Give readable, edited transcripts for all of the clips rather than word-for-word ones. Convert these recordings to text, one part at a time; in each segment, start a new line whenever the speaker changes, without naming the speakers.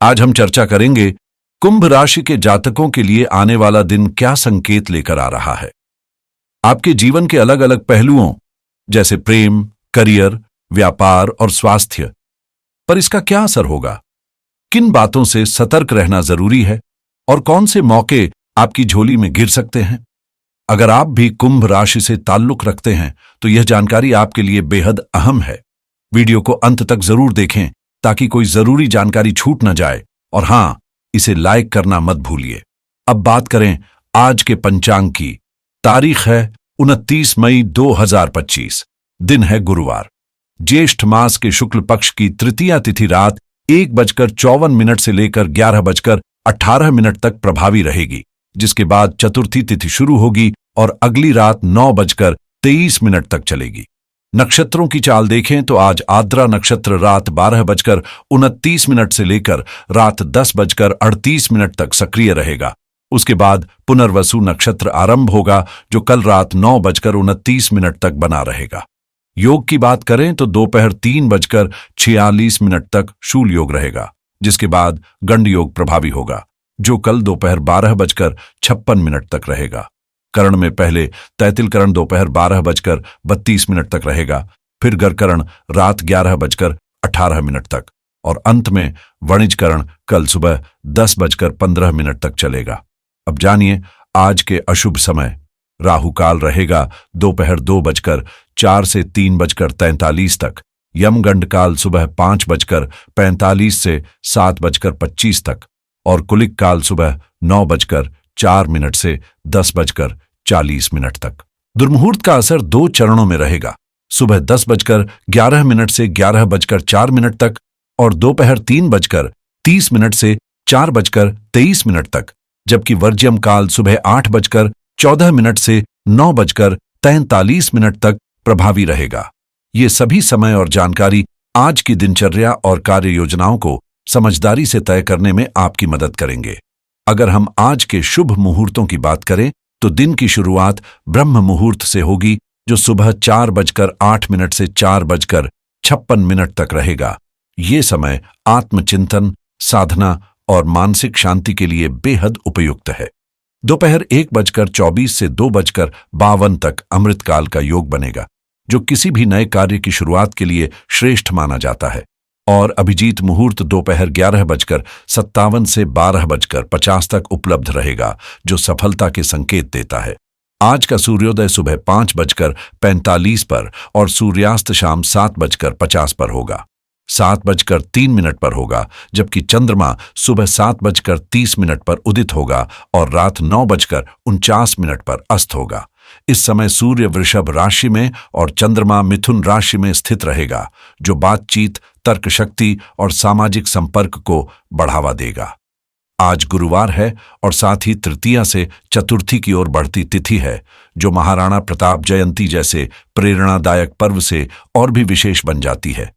आज हम चर्चा करेंगे कुंभ राशि के जातकों के लिए आने वाला दिन क्या संकेत लेकर आ रहा है। आपके जीवन के अलग अलग पहलुओं जैसे प्रेम, करियर, व्यापार और स्वास्थ्य पर इसका क्या असर होगा। किन बातों से सतर्क रहना जरूरी है और कौन से मौके आपकी झोली में गिर सकते हैं। अगर आप भी कुंभ राशि से ताल्लुक रखते हैं तो यह जानकारी आपके लिए बेहद अहम है। वीडियो को अंत तक जरूर देखें ताकि कोई जरूरी जानकारी छूट न जाए, और हां, इसे लाइक करना मत भूलिए। अब बात करें आज के पंचांग की। तारीख है 29 मई 2025। दिन है गुरुवार। ज्येष्ठ मास के शुक्ल पक्ष की तृतीया तिथि रात 1:54 से लेकर 11:18 तक प्रभावी रहेगी, जिसके बाद चतुर्थी तिथि शुरू होगी और अगली रात 9:23 तक चलेगी। नक्षत्रों की चाल देखें तो आज आद्रा नक्षत्र रात 12:29 से लेकर रात 10:38 तक सक्रिय रहेगा। उसके बाद पुनर्वसु नक्षत्र आरंभ होगा जो कल रात 9:29 तक बना रहेगा। योग की बात करें तो दोपहर 3:46 तक शूल योग रहेगा, जिसके बाद गंड योग प्रभावी होगा जो कल दोपहर 12:56 तक रहेगा। करण में पहले तैतिलकरण दोपहर 12:32 तक रहेगा, फिर गरकरण रात 11:18 तक और अंत में वणिजकरण कल सुबह 10:15 तक चलेगा। अब जानिए आज के अशुभ समय। राहु काल रहेगा दोपहर 2:04 से 3:43 तक। यमगंड काल सुबह 5:45 से 7:25 तक और कुलिक काल सुबह 9:04 से 10:40 तक। दुर्मुहूर्त का असर 2 चरणों में रहेगा, सुबह 10:11 से 11:04 तक और दोपहर 3:30 से 4:23 तक, जबकि वर्ज्यम काल सुबह 8:14 से 9:43 तक प्रभावी रहेगा। ये सभी समय और जानकारी आज की दिनचर्या और कार्य योजनाओं को समझदारी से तय करने में आपकी मदद करेंगे। अगर हम आज के शुभ मुहूर्तों की बात करें तो दिन की शुरुआत ब्रह्म मुहूर्त से होगी जो सुबह 4:08 से 4:56 तक रहेगा। ये समय आत्मचिंतन, साधना और मानसिक शांति के लिए बेहद उपयुक्त है। दोपहर 1:24 से 2:52 तक अमृतकाल का योग बनेगा जो किसी भी नए कार्य की शुरुआत के लिए श्रेष्ठ माना जाता है, और अभिजीत मुहूर्त दोपहर 11:57 से 12:50 तक उपलब्ध रहेगा जो सफलता के संकेत देता है। आज का सूर्योदय सुबह 5:45 पर और सूर्यास्त शाम 7:50 पर होगा। 7:03 पर होगा, जबकि चंद्रमा सुबह 7:30 पर उदित होगा और रात 9:49 पर अस्त होगा। इस समय सूर्य वृषभ राशि में और चंद्रमा मिथुन राशि में स्थित रहेगा, जो बातचीत, तर्क शक्ति और सामाजिक संपर्क को बढ़ावा देगा। आज गुरुवार है और साथ ही तृतीया से चतुर्थी की ओर बढ़ती तिथि है, जो महाराणा प्रताप जयंती जैसे प्रेरणादायक पर्व से और भी विशेष बन जाती है।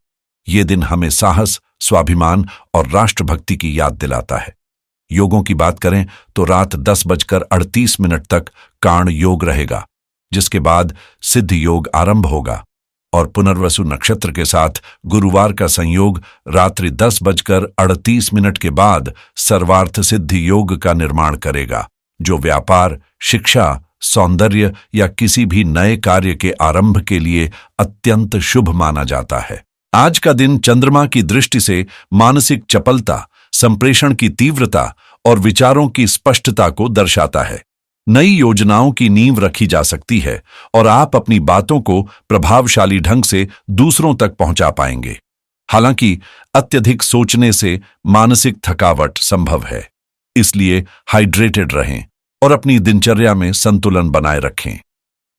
ये दिन हमें साहस, स्वाभिमान और राष्ट्रभक्ति की याद दिलाता है। योगों की बात करें तो रात 10:38 तक काण योग रहेगा, जिसके बाद सिद्ध योग आरंभ होगा और पुनर्वसु नक्षत्र के साथ गुरुवार का संयोग रात्रि 10:38 के बाद सर्वार्थ सिद्धि योग का निर्माण करेगा, जो व्यापार, शिक्षा, सौंदर्य या किसी भी नए कार्य के आरंभ के लिए अत्यंत शुभ माना जाता है। आज का दिन चंद्रमा की दृष्टि से मानसिक चपलता, संप्रेषण की तीव्रता और विचारों की स्पष्टता को दर्शाता है। नई योजनाओं की नींव रखी जा सकती है और आप अपनी बातों को प्रभावशाली ढंग से दूसरों तक पहुंचा पाएंगे। हालांकि अत्यधिक सोचने से मानसिक थकावट संभव है, इसलिए हाइड्रेटेड रहें और अपनी दिनचर्या में संतुलन बनाए रखें।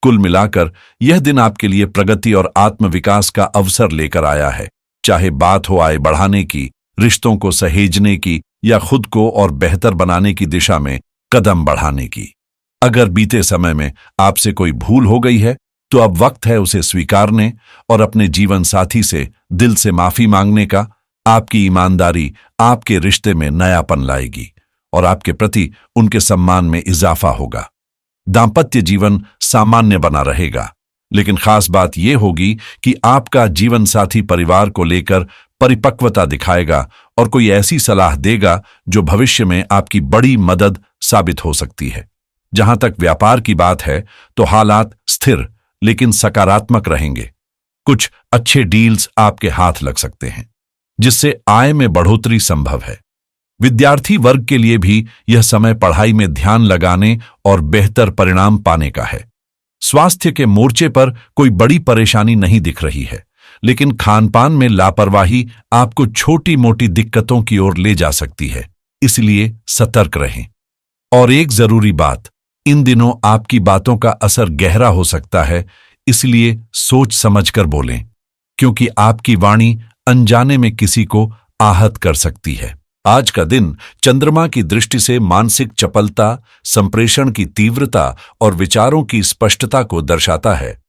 कुल मिलाकर यह दिन आपके लिए प्रगति और आत्मविकास का अवसर लेकर आया है, चाहे बात हो आय बढ़ाने की, रिश्तों को सहेजने की या खुद को और बेहतर बनाने की दिशा में कदम बढ़ाने की। अगर बीते समय में आपसे कोई भूल हो गई है तो अब वक्त है उसे स्वीकारने और अपने जीवन साथी से दिल से माफी मांगने का। आपकी ईमानदारी आपके रिश्ते में नयापन लाएगी और आपके प्रति उनके सम्मान में इजाफा होगा। दांपत्य जीवन सामान्य बना रहेगा, लेकिन खास बात यह होगी कि आपका जीवन साथी परिवार को लेकर परिपक्वता दिखाएगा और कोई ऐसी सलाह देगा जो भविष्य में आपकी बड़ी मदद साबित हो सकती है। जहां तक व्यापार की बात है तो हालात स्थिर लेकिन सकारात्मक रहेंगे। कुछ अच्छे डील्स आपके हाथ लग सकते हैं, जिससे आय में बढ़ोतरी संभव है। विद्यार्थी वर्ग के लिए भी यह समय पढ़ाई में ध्यान लगाने और बेहतर परिणाम पाने का है। स्वास्थ्य के मोर्चे पर कोई बड़ी परेशानी नहीं दिख रही है, लेकिन खानपान में लापरवाही आपको छोटी मोटी दिक्कतों की ओर ले जा सकती है, इसलिए सतर्क रहें। और एक जरूरी बात, इन दिनों आपकी बातों का असर गहरा हो सकता है, इसलिए सोच समझकर बोलें, क्योंकि आपकी वाणी अनजाने में किसी को आहत कर सकती है। आज का दिन चंद्रमा की दृष्टि से मानसिक चपलता, संप्रेषण की तीव्रता और विचारों की स्पष्टता को दर्शाता है।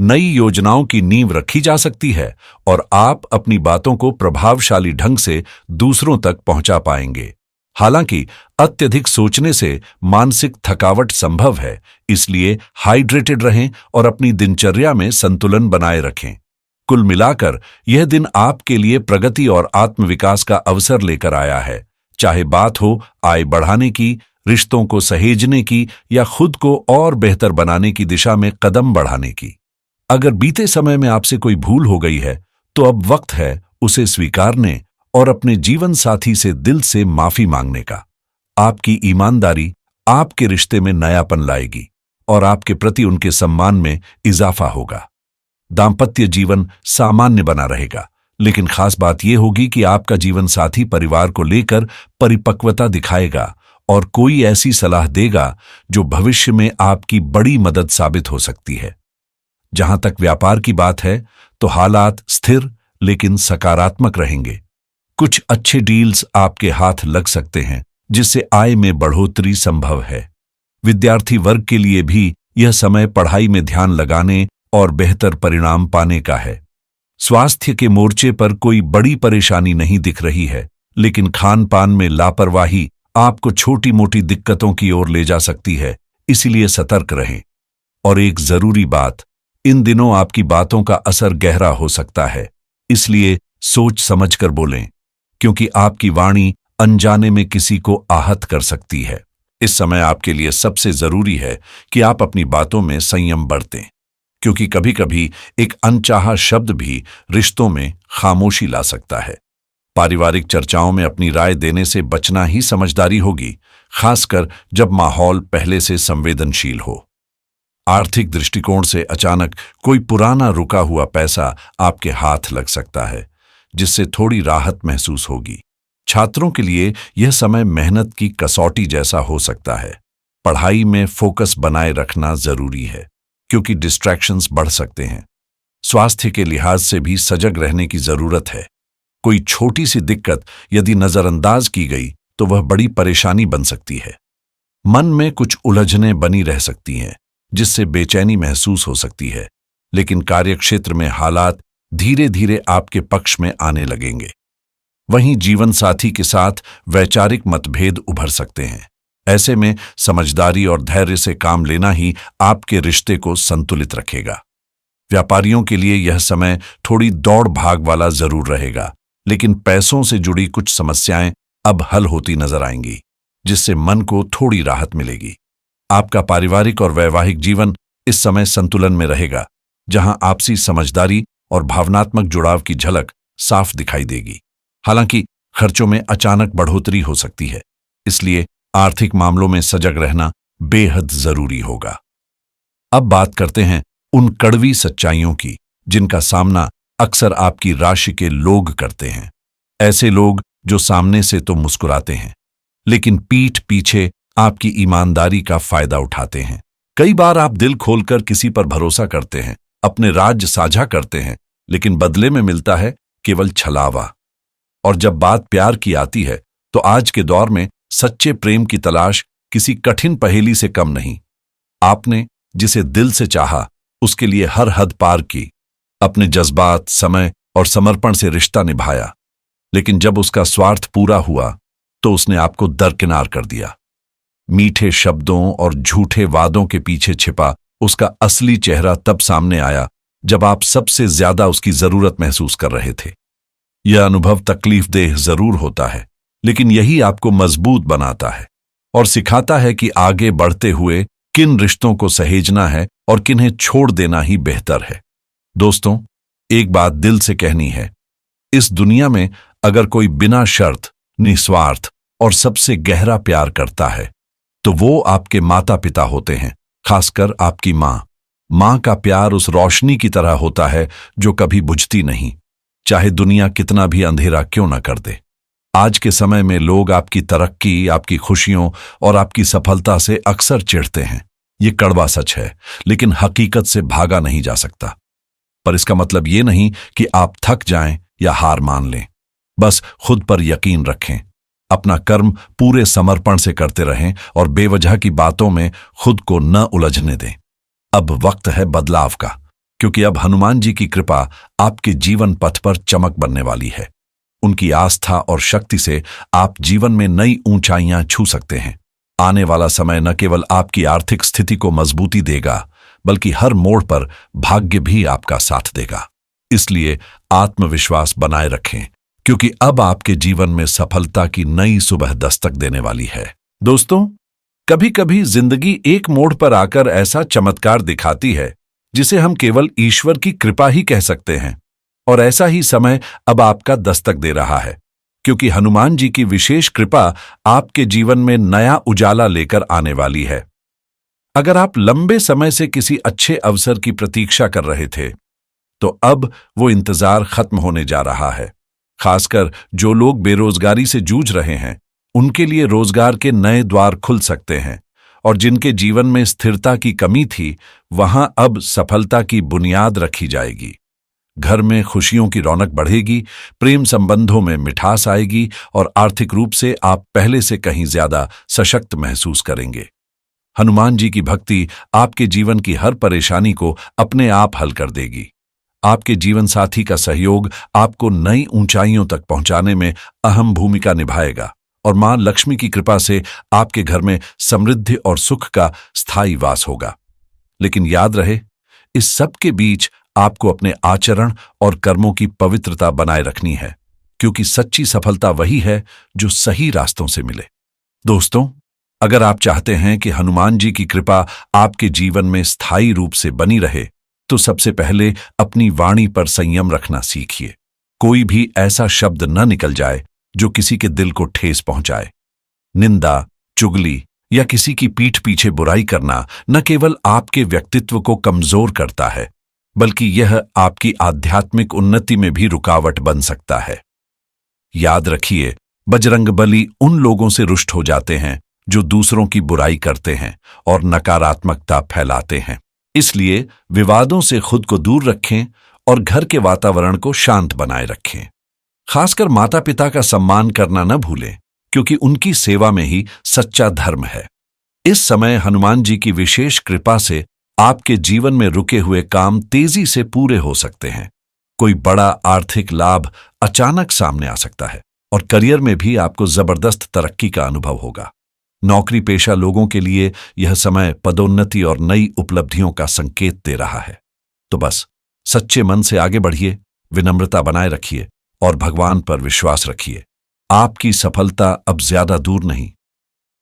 नई योजनाओं की नींव रखी जा सकती है और आप अपनी बातों को प्रभावशाली ढंग से दूसरों तक पहुंचा पाएंगे। हालांकि अत्यधिक सोचने से मानसिक थकावट संभव है, इसलिए हाइड्रेटेड रहें और अपनी दिनचर्या में संतुलन बनाए रखें। कुल मिलाकर यह दिन आपके लिए प्रगति और आत्मविकास का अवसर लेकर आया है, चाहे बात हो आय बढ़ाने की, रिश्तों को सहेजने की या खुद को और बेहतर बनाने की दिशा में कदम बढ़ाने की। अगर बीते समय में आपसे कोई भूल हो गई है तो अब वक्त है उसे स्वीकारने और अपने जीवन साथी से दिल से माफी मांगने का। आपकी ईमानदारी आपके रिश्ते में नयापन लाएगी और आपके प्रति उनके सम्मान में इजाफा होगा। दांपत्य जीवन सामान्य बना रहेगा, लेकिन खास बात यह होगी कि आपका जीवन साथी परिवार को लेकर परिपक्वता दिखाएगा और कोई ऐसी सलाह देगा जो भविष्य में आपकी बड़ी मदद साबित हो सकती है। जहां तक व्यापार की बात है तो हालात स्थिर लेकिन सकारात्मक रहेंगे। कुछ अच्छे डील्स आपके हाथ लग सकते हैं, जिससे आय में बढ़ोतरी संभव है। विद्यार्थी वर्ग के लिए भी यह समय पढ़ाई में ध्यान लगाने और बेहतर परिणाम पाने का है। स्वास्थ्य के मोर्चे पर कोई बड़ी परेशानी नहीं दिख रही है, लेकिन खान-पान में लापरवाही आपको छोटी-मोटी दिक्कतों की ओर ले जा सकती है, इसलिए सतर्क रहें। और एक जरूरी बात, इन दिनों आपकी बातों का असर गहरा हो सकता है, इसलिए सोच समझकर बोलें, क्योंकि आपकी वाणी अनजाने में किसी को आहत कर सकती है। इस समय आपके लिए सबसे जरूरी है कि आप अपनी बातों में संयम बरतें, क्योंकि कभी-कभी एक अनचाहा शब्द भी रिश्तों में खामोशी ला सकता है। पारिवारिक चर्चाओं में अपनी राय देने से बचना ही समझदारी होगी, खासकर जब माहौल पहले से संवेदनशील हो। आर्थिक दृष्टिकोण से अचानक कोई पुराना रुका हुआ पैसा आपके हाथ लग सकता है, जिससे थोड़ी राहत महसूस होगी। छात्रों के लिए यह समय मेहनत की कसौटी जैसा हो सकता है। पढ़ाई में फोकस बनाए रखना जरूरी है, क्योंकि डिस्ट्रैक्शंस बढ़ सकते हैं। स्वास्थ्य के लिहाज से भी सजग रहने की जरूरत है। कोई छोटी सी दिक्कत यदि नजरअंदाज की गई तो वह बड़ी परेशानी बन सकती है। मन में कुछ उलझनें बनी रह सकती हैं, जिससे बेचैनी महसूस हो सकती है, लेकिन कार्यक्षेत्र में हालात धीरे धीरे आपके पक्ष में आने लगेंगे। वहीं जीवन साथी के साथ वैचारिक मतभेद उभर सकते हैं। ऐसे में समझदारी और धैर्य से काम लेना ही आपके रिश्ते को संतुलित रखेगा। व्यापारियों के लिए यह समय थोड़ी दौड़ भाग वाला जरूर रहेगा, लेकिन पैसों से जुड़ी कुछ समस्याएं अब हल होती नजर आएंगी, जिससे मन को थोड़ी राहत मिलेगी। आपका पारिवारिक और वैवाहिक जीवन इस समय संतुलन में रहेगा, जहां आपसी समझदारी और भावनात्मक जुड़ाव की झलक साफ दिखाई देगी। हालांकि खर्चों में अचानक बढ़ोतरी हो सकती है, इसलिए आर्थिक मामलों में सजग रहना बेहद जरूरी होगा। अब बात करते हैं उन कड़वी सच्चाइयों की, जिनका सामना अक्सर आपकी राशि के लोग करते हैं। ऐसे लोग जो सामने से तो मुस्कुराते हैं, लेकिन पीठ पीछे आपकी ईमानदारी का फायदा उठाते हैं। कई बार आप दिल खोलकर किसी पर भरोसा करते हैं, अपने राज साझा करते हैं, लेकिन बदले में मिलता है केवल छलावा। और जब बात प्यार की आती है तो आज के दौर में सच्चे प्रेम की तलाश किसी कठिन पहेली से कम नहीं। आपने जिसे दिल से चाहा, उसके लिए हर हद पार की, अपने जज्बात, समय और समर्पण से रिश्ता निभाया, लेकिन जब उसका स्वार्थ पूरा हुआ तो उसने आपको दरकिनार कर दिया। मीठे शब्दों और झूठे वादों के पीछे छिपा उसका असली चेहरा तब सामने आया जब आप सबसे ज्यादा उसकी जरूरत महसूस कर रहे थे। यह अनुभव तकलीफदेह जरूर होता है, लेकिन यही आपको मजबूत बनाता है और सिखाता है कि आगे बढ़ते हुए किन रिश्तों को सहेजना है और किन्हें छोड़ देना ही बेहतर है। दोस्तों, एक बात दिल से कहनी है, इस दुनिया में अगर कोई बिना शर्त, निस्वार्थ और सबसे गहरा प्यार करता है तो वो आपके माता पिता होते हैं, खासकर आपकी मां। मां का प्यार उस रोशनी की तरह होता है जो कभी बुझती नहीं, चाहे दुनिया कितना भी अंधेरा क्यों न कर दे। आज के समय में लोग आपकी तरक्की, आपकी खुशियों और आपकी सफलता से अक्सर चिढ़ते हैं। ये कड़वा सच है, लेकिन हकीकत से भागा नहीं जा सकता। पर इसका मतलब ये नहीं कि आप थक जाएं या हार मान लें। बस खुद पर यकीन रखें, अपना कर्म पूरे समर्पण से करते रहें और बेवजह की बातों में खुद को न उलझने दें। अब वक्त है बदलाव का, क्योंकि अब हनुमान जी की कृपा आपके जीवन पथ पर चमक बनने वाली है। उनकी आस्था और शक्ति से आप जीवन में नई ऊंचाइयां छू सकते हैं। आने वाला समय न केवल आपकी आर्थिक स्थिति को मजबूती देगा, बल्कि हर मोड़ पर भाग्य भी आपका साथ देगा। इसलिए आत्मविश्वास बनाए रखें, क्योंकि अब आपके जीवन में सफलता की नई सुबह दस्तक देने वाली है। दोस्तों, कभी कभी जिंदगी एक मोड़ पर आकर ऐसा चमत्कार दिखाती है जिसे हम केवल ईश्वर की कृपा ही कह सकते हैं। और ऐसा ही समय अब आपका दस्तक दे रहा है, क्योंकि हनुमान जी की विशेष कृपा आपके जीवन में नया उजाला लेकर आने वाली है। अगर आप लंबे समय से किसी अच्छे अवसर की प्रतीक्षा कर रहे थे, तो अब वो इंतजार खत्म होने जा रहा है। खासकर जो लोग बेरोजगारी से जूझ रहे हैं, उनके लिए रोजगार के नए द्वार खुल सकते हैं। और जिनके जीवन में स्थिरता की कमी थी, वहां अब सफलता की बुनियाद रखी जाएगी। घर में खुशियों की रौनक बढ़ेगी, प्रेम संबंधों में मिठास आएगी और आर्थिक रूप से आप पहले से कहीं ज्यादा सशक्त महसूस करेंगे। हनुमान जी की भक्ति आपके जीवन की हर परेशानी को अपने आप हल कर देगी। आपके जीवन साथी का सहयोग आपको नई ऊंचाइयों तक पहुंचाने में अहम भूमिका निभाएगा और मां लक्ष्मी की कृपा से आपके घर में समृद्धि और सुख का स्थायी वास होगा। लेकिन याद रहे, इस सब के बीच आपको अपने आचरण और कर्मों की पवित्रता बनाए रखनी है, क्योंकि सच्ची सफलता वही है जो सही रास्तों से मिले। दोस्तों, अगर आप चाहते हैं कि हनुमान जी की कृपा आपके जीवन में स्थायी रूप से बनी रहे, तो सबसे पहले अपनी वाणी पर संयम रखना सीखिए। कोई भी ऐसा शब्द न निकल जाए जो किसी के दिल को ठेस पहुंचाए। निंदा, चुगली या किसी की पीठ पीछे बुराई करना न केवल आपके व्यक्तित्व को कमजोर करता है, बल्कि यह आपकी आध्यात्मिक उन्नति में भी रुकावट बन सकता है। याद रखिए, बजरंगबली उन लोगों से रुष्ट हो जाते हैं जो दूसरों की बुराई करते हैं और नकारात्मकता फैलाते हैं। इसलिए विवादों से खुद को दूर रखें और घर के वातावरण को शांत बनाए रखें। खासकर माता पिता का सम्मान करना न भूलें, क्योंकि उनकी सेवा में ही सच्चा धर्म है। इस समय हनुमान जी की विशेष कृपा से आपके जीवन में रुके हुए काम तेजी से पूरे हो सकते हैं। कोई बड़ा आर्थिक लाभ अचानक सामने आ सकता है और करियर में भी आपको जबरदस्त तरक्की का अनुभव होगा। नौकरी पेशा लोगों के लिए यह समय पदोन्नति और नई उपलब्धियों का संकेत दे रहा है। तो बस सच्चे मन से आगे बढ़िए, विनम्रता बनाए रखिए और भगवान पर विश्वास रखिए। आपकी सफलता अब ज्यादा दूर नहीं।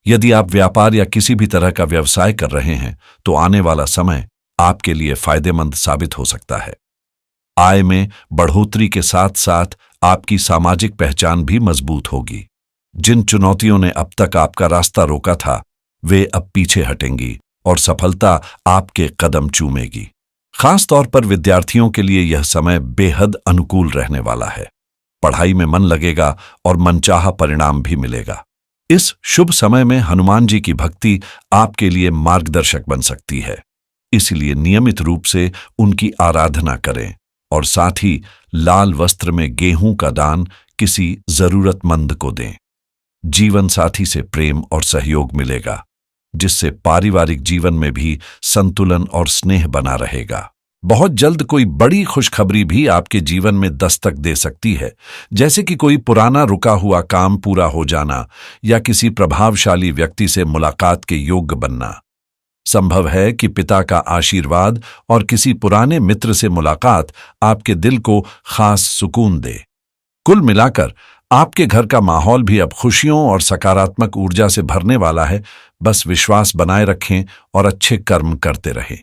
यदि आप व्यापार या किसी भी तरह का व्यवसाय कर रहे हैं, तो आने वाला समय आपके लिए फायदेमंद साबित हो सकता है। आय में बढ़ोतरी के साथ साथ आपकी सामाजिक पहचान भी मजबूत होगी। जिन चुनौतियों ने अब तक आपका रास्ता रोका था, वे अब पीछे हटेंगी और सफलता आपके कदम चूमेगी। खास तौर पर विद्यार्थियों के लिए यह समय बेहद अनुकूल रहने वाला है। पढ़ाई में मन लगेगा और मनचाहा परिणाम भी मिलेगा। इस शुभ समय में हनुमान जी की भक्ति आपके लिए मार्गदर्शक बन सकती है। इसलिए नियमित रूप से उनकी आराधना करें और साथ ही लाल वस्त्र में गेहूं का दान किसी जरूरतमंद को दें। जीवन साथी से प्रेम और सहयोग मिलेगा, जिससे पारिवारिक जीवन में भी संतुलन और स्नेह बना रहेगा। बहुत जल्द कोई बड़ी खुशखबरी भी आपके जीवन में दस्तक दे सकती है, जैसे कि कोई पुराना रुका हुआ काम पूरा हो जाना या किसी प्रभावशाली व्यक्ति से मुलाकात के योग्य बनना। संभव है कि पिता का आशीर्वाद और किसी पुराने मित्र से मुलाकात आपके दिल को खास सुकून दे। कुल मिलाकर आपके घर का माहौल भी अब खुशियों और सकारात्मक ऊर्जा से भरने वाला है। बस विश्वास बनाए रखें और अच्छे कर्म करते रहें।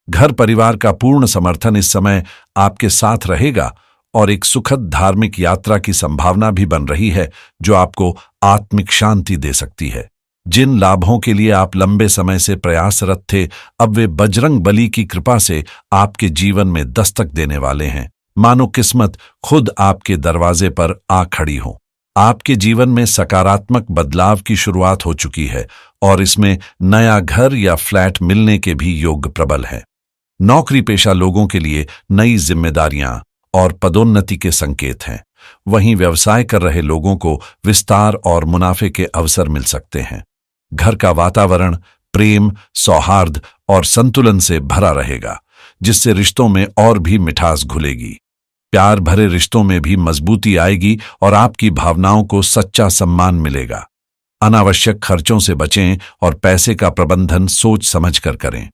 घर परिवार का पूर्ण समर्थन इस समय आपके साथ रहेगा और एक सुखद धार्मिक यात्रा की संभावना भी बन रही है, जो आपको आत्मिक शांति दे सकती है। जिन लाभों के लिए आप लंबे समय से प्रयासरत थे, अब वे बजरंग बली की कृपा से आपके जीवन में दस्तक देने वाले हैं। मानो किस्मत खुद आपके दरवाजे पर आ खड़ी हो। आपके जीवन में सकारात्मक बदलाव की शुरुआत हो चुकी है और इसमें नया घर या फ्लैट मिलने के भी योग प्रबल है। नौकरी पेशा लोगों के लिए नई जिम्मेदारियां और पदोन्नति के संकेत हैं। वहीं व्यवसाय कर रहे लोगों को विस्तार और मुनाफे के अवसर मिल सकते हैं। घर का वातावरण प्रेम, सौहार्द और संतुलन से भरा रहेगा, जिससे रिश्तों में और भी मिठास घुलेगी। प्यार भरे रिश्तों में भी मजबूती आएगी और आपकी भावनाओं को सच्चा सम्मान मिलेगा। अनावश्यक खर्चों से बचें और पैसे का प्रबंधन सोच समझकर करें।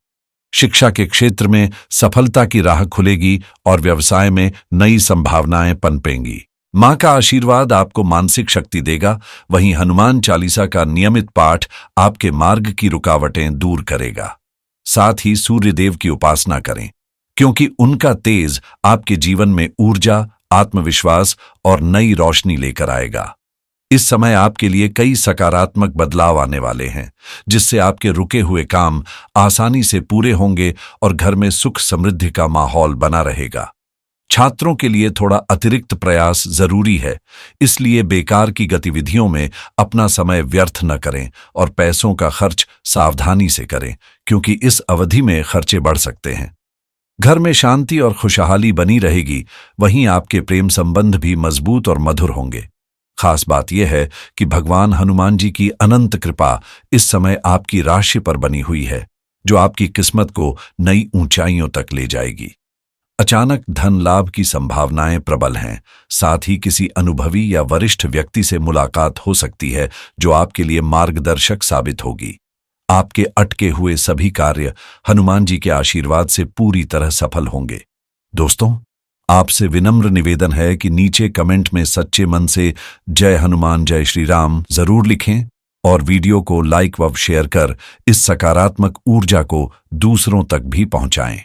शिक्षा के क्षेत्र में सफलता की राह खुलेगी और व्यवसाय में नई संभावनाएं पनपेंगी। मां का आशीर्वाद आपको मानसिक शक्ति देगा। वहीं हनुमान चालीसा का नियमित पाठ आपके मार्ग की रुकावटें दूर करेगा। साथ ही सूर्यदेव की उपासना करें, क्योंकि उनका तेज आपके जीवन में ऊर्जा, आत्मविश्वास और नई रोशनी लेकर आएगा। इस समय आपके लिए कई सकारात्मक बदलाव आने वाले हैं, जिससे आपके रुके हुए काम आसानी से पूरे होंगे और घर में सुख समृद्धि का माहौल बना रहेगा। छात्रों के लिए थोड़ा अतिरिक्त प्रयास जरूरी है, इसलिए बेकार की गतिविधियों में अपना समय व्यर्थ न करें और पैसों का खर्च सावधानी से करें, क्योंकि इस अवधि में खर्चे बढ़ सकते हैं। घर में शांति और खुशहाली बनी रहेगी। वहीं आपके प्रेम संबंध भी मजबूत और मधुर होंगे। खास बात यह है कि भगवान हनुमान जी की अनंत कृपा इस समय आपकी राशि पर बनी हुई है, जो आपकी किस्मत को नई ऊंचाइयों तक ले जाएगी। अचानक धन लाभ की संभावनाएं प्रबल हैं। साथ ही किसी अनुभवी या वरिष्ठ व्यक्ति से मुलाकात हो सकती है, जो आपके लिए मार्गदर्शक साबित होगी। आपके अटके हुए सभी कार्य हनुमान जी के आशीर्वाद से पूरी तरह सफल होंगे। दोस्तों, आपसे विनम्र निवेदन है कि नीचे कमेंट में सच्चे मन से जय हनुमान जय श्री राम जरूर लिखें और वीडियो को लाइक व शेयर कर इस सकारात्मक ऊर्जा को दूसरों तक भी पहुंचाएं।